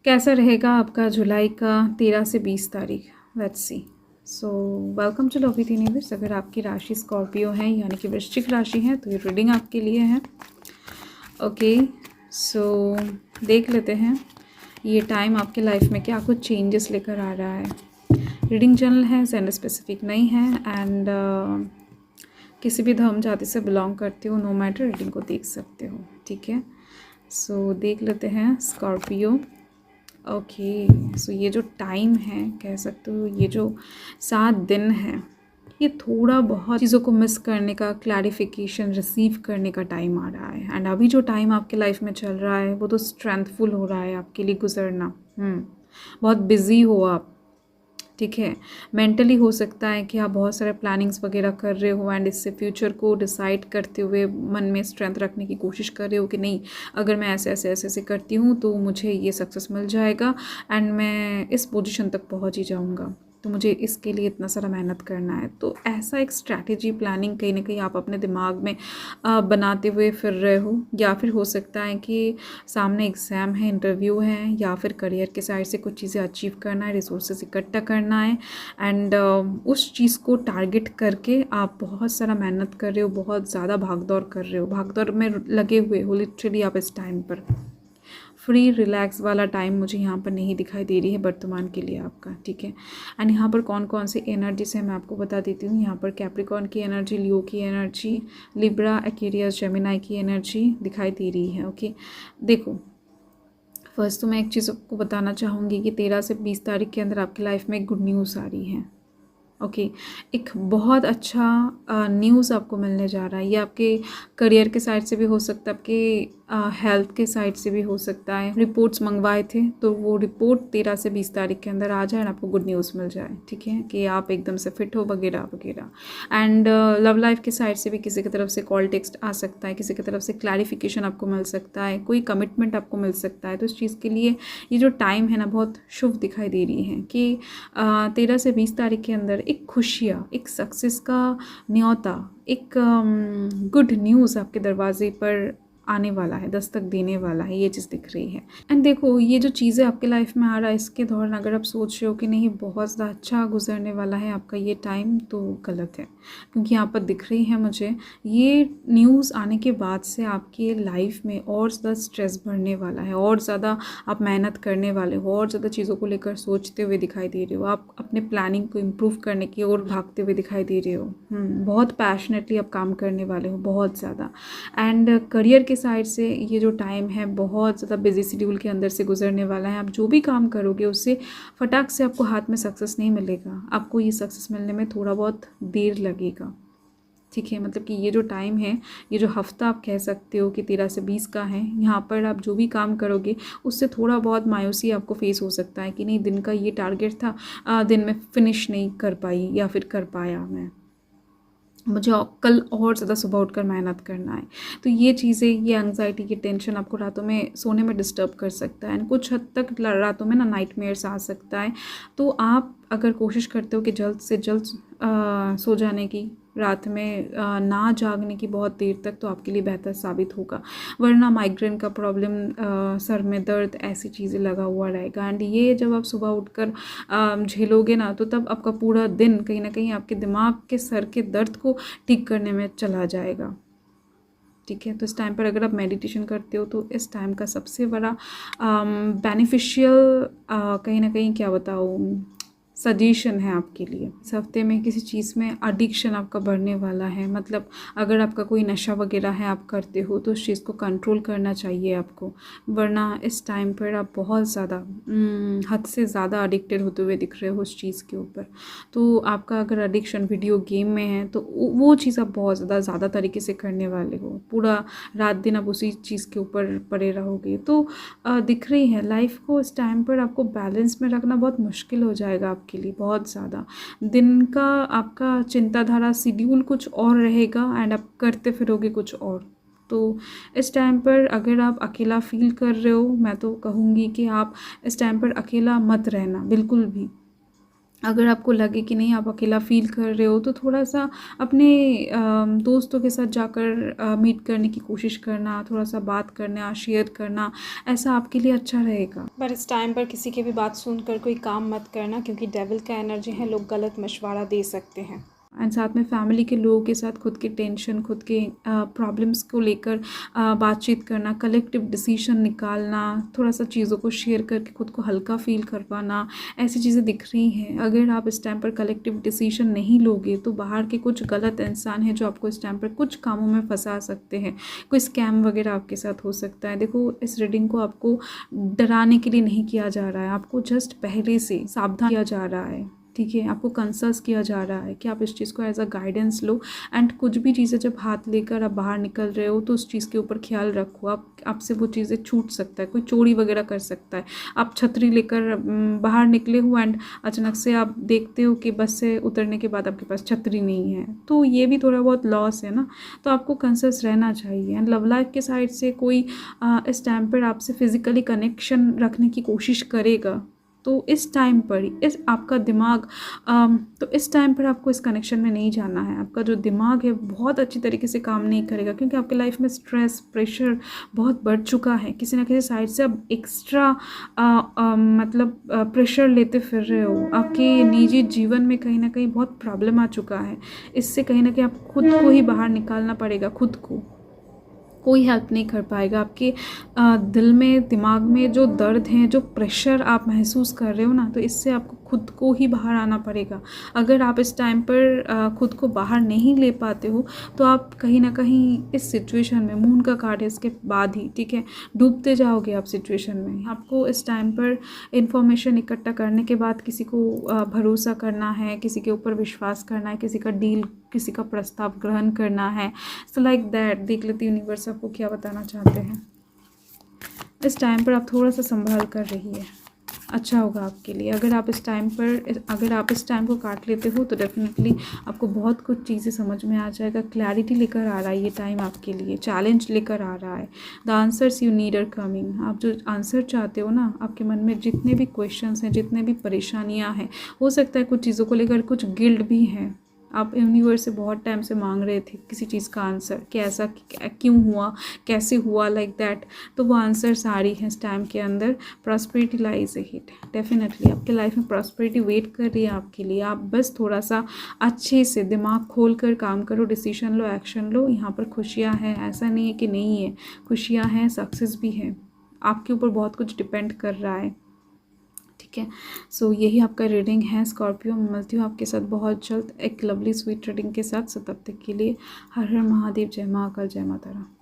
कैसा रहेगा आपका जुलाई का 13 से 20 तारीख। Let's see. So welcome to Lobby Universe. अगर आपकी राशि स्कॉर्पियो है यानी कि वृश्चिक राशि है तो ये रीडिंग आपके लिए है। ओके, सो देख लेते हैं ये टाइम आपके लाइफ में क्या कुछ चेंजेस लेकर आ रहा है। रीडिंग जनरल है, जेंडर स्पेसिफिक नहीं है एंड किसी भी धर्म जाति से बिलोंग करते हो, नो मैटर, रीडिंग को देख सकते हो। ठीक है, सो देख लेते हैं स्कॉर्पियो। ओके, सो ये जो टाइम है, कह सकते हो ये जो 7 दिन है, ये थोड़ा बहुत चीज़ों को मिस करने का, क्लैरिफिकेशन रिसीव करने का टाइम आ रहा है। एंड अभी जो टाइम आपके लाइफ में चल रहा है वो तो स्ट्रेंथफुल हो रहा है आपके लिए गुजरना। बहुत बिजी हो आप। ठीक है, मेंटली हो सकता है कि आप बहुत सारे प्लानिंग्स वगैरह कर रहे हो एंड इससे फ्यूचर को डिसाइड करते हुए मन में स्ट्रेंथ रखने की कोशिश कर रहे हो कि नहीं, अगर मैं ऐसे ऐसे ऐसे ऐसे करती हूँ तो मुझे ये सक्सेस मिल जाएगा एंड मैं इस पोजीशन तक पहुँच ही जाऊँगा, तो मुझे इसके लिए इतना सारा मेहनत करना है। तो ऐसा एक स्ट्रैटेजी प्लानिंग कहीं ना कहीं आप अपने दिमाग में बनाते हुए फिर रहे हो, या फिर हो सकता है कि सामने एग्ज़ाम है, इंटरव्यू है, या फिर करियर के साइड से कुछ चीज़ें अचीव करना है, रिसोर्सेज इकट्ठा करना है एंड उस चीज़ को टारगेट करके आप बहुत सारा मेहनत कर रहे हो, बहुत ज़्यादा भागदौड़ कर रहे हो, भागदौड़ में लगे हुए हो लिटरली आप इस टाइम पर। फ्री रिलैक्स वाला टाइम मुझे यहाँ पर नहीं दिखाई दे रही है वर्तमान के लिए आपका। ठीक है, एंड यहाँ पर कौन कौन से एनर्जीज है मैं आपको बता देती हूँ। यहाँ पर कैप्रिकॉर्न की एनर्जी, लियो की एनर्जी, लिब्रा, एक्वेरियस, जेमिनाई की एनर्जी दिखाई दे रही है। ओके, देखो फर्स्ट तो मैं एक चीज़ आपको बताना चाहूँगी कि 13 से 20 तारीख के अंदर आपकी लाइफ में एक गुड न्यूज़ आ रही है। ओके, एक बहुत अच्छा न्यूज़ आपको मिलने जा रहा है। ये आपके करियर के साइड से भी हो सकता है, आपके हेल्थ के साइड से भी हो सकता है। रिपोर्ट्स मंगवाए थे तो वो रिपोर्ट 13 से 20 तारीख के अंदर आ जाए और आपको गुड न्यूज़ मिल जाए। ठीक है, कि आप एकदम से फिट हो वगैरह वगैरह। एंड लव लाइफ के साइड से भी किसी की तरफ से कॉल टेक्स्ट आ सकता है, किसी की तरफ से क्लैरिफिकेशन आपको मिल सकता है, कोई कमिटमेंट आपको मिल सकता है। तो इस चीज़ के लिए ये जो टाइम है ना बहुत शुभ दिखाई दे रही है कि 13 से 20 तारीख के अंदर एक खुशियाँ, एक सक्सेस का न्योता, एक गुड न्यूज़ आपके दरवाजे पर आने वाला है, दस्तक देने वाला है, ये चीज़ दिख रही है। एंड देखो ये जो चीज़ें आपके लाइफ में आ रहा है, इसके दौरान अगर आप सोच रहे हो कि नहीं बहुत ज़्यादा अच्छा गुजरने वाला है आपका ये टाइम, तो गलत है। क्योंकि यहाँ पर दिख रही है मुझे ये न्यूज़ आने के बाद से आपकी लाइफ में और ज़्यादा स्ट्रेस बढ़ने वाला है, और ज़्यादा आप मेहनत करने वाले हो, और ज़्यादा चीज़ों को लेकर सोचते हुए दिखाई दे रहे हो, आप अपने प्लानिंग को इम्प्रूव करने की ओर भागते हुए दिखाई दे रहे हो। बहुत पैशनेटली आप काम करने वाले हो, बहुत ज़्यादा। एंड करियर के साइड से ये जो टाइम है बहुत ज़्यादा बिजी शेड्यूल के अंदर से गुजरने वाला है। आप जो भी काम करोगे उससे फटाक से आपको हाथ में सक्सेस नहीं मिलेगा, आपको ये सक्सेस मिलने में थोड़ा बहुत देर लगेगा। ठीक है, मतलब कि ये जो टाइम है, ये जो हफ्ता आप कह सकते हो कि 13 से 20 का है, यहाँ पर आप जो भी काम करोगे उससे थोड़ा बहुत मायूसी आपको फेस हो सकता है कि नहीं दिन का ये टारगेट था, दिन में फिनिश नहीं कर पाई या फिर कर पाया मैं, मुझे कल और ज़्यादा सुबह उठकर मेहनत करना है। तो ये चीज़ें, ये एंग्जाइटी, ये टेंशन आपको रातों में सोने में डिस्टर्ब कर सकता है एंड कुछ हद तक रातों में ना नाइटमेयर्स आ सकता है। तो आप अगर कोशिश करते हो कि जल्द से जल्द सो जाने की, रात में ना जागने की बहुत देर तक, तो आपके लिए बेहतर साबित होगा। वरना माइग्रेन का प्रॉब्लम, सर में दर्द, ऐसी चीज़ें लगा हुआ रहेगा एंड ये जब आप सुबह उठकर झेलोगे ना, तो तब आपका पूरा दिन कहीं ना कहीं आपके दिमाग के सर के दर्द को ठीक करने में चला जाएगा। ठीक है, तो इस टाइम पर अगर आप मेडिटेशन करते हो तो इस टाइम का सबसे बड़ा बेनिफिशियल कहीं ना कहीं क्या बताऊँ सजेशन है आपके लिए। इस हफ्ते में किसी चीज़ में एडिक्शन आपका बढ़ने वाला है, मतलब अगर आपका कोई नशा वगैरह है आप करते हो तो उस चीज़ को कंट्रोल करना चाहिए आपको। वरना इस टाइम पर आप बहुत ज़्यादा हद से ज़्यादा एडिक्टेड होते हुए दिख रहे हो उस चीज़ के ऊपर। तो आपका अगर एडिक्शन वीडियो गेम में है तो वो चीज़ आप बहुत ज़्यादा तरीके से करने वाले हो, पूरा रात दिन आप उसी चीज़ के ऊपर पड़े रहोगे। तो दिख रही है लाइफ को इस टाइम पर आपको बैलेंस में रखना बहुत मुश्किल हो जाएगा आपके लिए, बहुत ज़्यादा। दिन का आपका चिंताधारा शेड्यूल कुछ और रहेगा एंड आप करते फिरोगे कुछ और। तो इस टाइम पर अगर आप अकेला फील कर रहे हो, मैं तो कहूँगी कि आप इस टाइम पर अकेला मत रहना बिल्कुल भी। अगर आपको लगे कि नहीं आप अकेला फ़ील कर रहे हो तो थोड़ा सा अपने दोस्तों के साथ जाकर मीट करने की कोशिश करना, थोड़ा सा बात करना, शेयर करना, ऐसा आपके लिए अच्छा रहेगा। पर इस टाइम पर किसी की भी बात सुनकर कोई काम मत करना, क्योंकि डेविल का एनर्जी है, लोग गलत मशवरा दे सकते हैं। एंड साथ में फैमिली के लोगों के साथ खुद के टेंशन, खुद के प्रॉब्लम्स को लेकर बातचीत करना, कलेक्टिव डिसीजन निकालना, थोड़ा सा चीज़ों को शेयर करके खुद को हल्का फील करवाना, ऐसी चीज़ें दिख रही हैं। अगर आप इस टाइम पर कलेक्टिव डिसीजन नहीं लोगे तो बाहर के कुछ गलत इंसान हैं जो आपको इस टाइम पर कुछ कामों में फंसा सकते हैं। कोई स्कैम वगैरह आपके साथ हो सकता है। देखो, इस रीडिंग को आपको डराने के लिए नहीं किया जा रहा है, आपको जस्ट पहले से सावधान किया जा रहा है, ठीक है। आपको कंसल्ट किया जा रहा है कि आप इस चीज़ को एज अ गाइडेंस लो। एंड कुछ भी चीज़ें जब हाथ लेकर आप बाहर निकल रहे हो तो उस चीज़ के ऊपर ख्याल रखो। आपसे वो चीज़ें छूट सकता है, कोई चोरी वगैरह कर सकता है। आप छतरी लेकर बाहर निकले हो एंड अचानक से आप देखते हो कि बस से उतरने के बाद आपके पास छतरी नहीं है, तो ये भी थोड़ा बहुत लॉस है ना। तो आपको कंसल्ट रहना चाहिए। एंड लव लाइफ के साइड से कोई इस टाइम पर आपसे फिज़िकली कनेक्शन रखने की कोशिश करेगा तो इस टाइम पर इस आपका दिमाग तो इस टाइम पर आपको इस कनेक्शन में नहीं जाना है। आपका जो दिमाग है बहुत अच्छी तरीके से काम नहीं करेगा, क्योंकि आपके लाइफ में स्ट्रेस, प्रेशर बहुत बढ़ चुका है। किसी ना किसी साइड से आप एक्स्ट्रा मतलब प्रेशर लेते फिर रहे हो। आपके निजी जीवन में कहीं ना कहीं बहुत प्रॉब्लम आ चुका है। इससे कहीं ना कहीं आप खुद को ही बाहर निकालना पड़ेगा। खुद को कोई हेल्प नहीं कर पाएगा। आपके दिल में, दिमाग में जो दर्द है, जो प्रेशर आप महसूस कर रहे हो ना, तो इससे आपको खुद को ही बाहर आना पड़ेगा। अगर आप इस टाइम पर खुद को बाहर नहीं ले पाते हो तो आप कहीं ना कहीं इस सिचुएशन में, मून का कार्ड है इसके बाद ही, ठीक है, डूबते जाओगे आप सिचुएशन में। आपको इस टाइम पर इन्फॉर्मेशन इकट्ठा करने के बाद किसी को भरोसा करना है, किसी के ऊपर विश्वास करना है, किसी का डील, किसी का प्रस्ताव ग्रहण करना है। सो लाइक दैट, देख लेती यूनिवर्स आपको क्या बताना चाहते हैं। इस टाइम पर आप थोड़ा सा संभाल कर रहिए, अच्छा होगा आपके लिए। अगर आप इस टाइम को काट लेते हो तो डेफिनेटली आपको बहुत कुछ चीज़ें समझ में आ जाएगा। क्लैरिटी लेकर आ रहा है ये टाइम आपके लिए, चैलेंज लेकर आ रहा है। The answers you need are coming. आप जो आंसर चाहते हो ना, आपके मन में जितने भी क्वेश्चंस हैं, जितने भी परेशानियां हैं, हो सकता है कुछ चीज़ों को लेकर कुछ गिल्ट भी है। आप यूनिवर्स से बहुत टाइम से मांग रहे थे किसी चीज़ का आंसर, कि ऐसा क्यों हुआ, कैसे हुआ, लाइक दैट। तो वो आंसर्स आ रही हैं इस टाइम के अंदर। Prosperity lies ahead. डेफिनेटली आपके लाइफ में प्रॉस्पेरिटी वेट कर रही है आपके लिए। आप बस थोड़ा सा अच्छे से दिमाग खोल कर काम करो, डिसीजन लो, एक्शन लो। यहाँ पर खुशियाँ हैं, ऐसा नहीं है कि नहीं है, खुशियाँ हैं, सक्सेस भी है। आपके ऊपर बहुत कुछ डिपेंड कर रहा है, ठीक है। सो यही आपका रीडिंग है स्कॉर्पियो। मैं मिलती हूँ आपके साथ बहुत जल्द एक लवली स्वीट रीडिंग के साथ। तब तक के लिए हर हर महादेव, जय महाकाल, जय माता रानी।